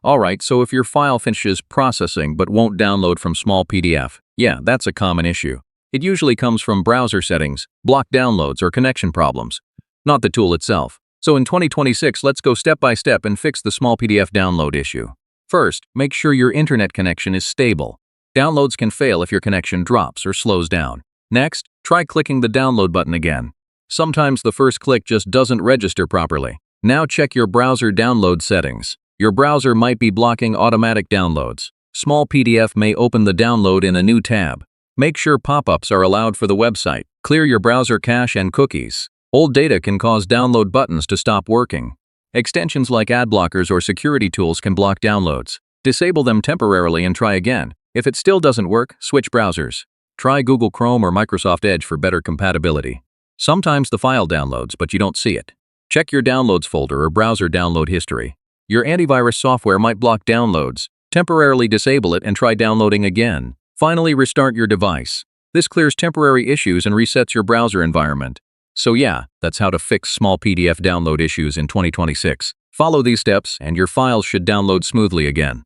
Alright, so if your file finishes processing but won't download from Smallpdf, yeah, that's a common issue. It usually comes from browser settings, blocked downloads, or connection problems, not the tool itself. So in 2026, let's go step by step and fix the Smallpdf download issue. First, make sure your internet connection is stable. Downloads can fail if your connection drops or slows down. Next, try clicking the download button again. Sometimes the first click just doesn't register properly. Now check your browser download settings. Your browser might be blocking automatic downloads. Smallpdf may open the download in a new tab. Make sure pop-ups are allowed for the website. Clear your browser cache and cookies. Old data can cause download buttons to stop working. Extensions like ad blockers or security tools can block downloads. Disable them temporarily and try again. If it still doesn't work, switch browsers. Try Google Chrome or Microsoft Edge for better compatibility. Sometimes the file downloads, but you don't see it. Check your downloads folder or browser download history. Your antivirus software might block downloads. Temporarily disable it and try downloading again. Finally, restart your device. This clears temporary issues and resets your browser environment. So yeah, that's how to fix Smallpdf download issues in 2026. Follow these steps and your files should download smoothly again.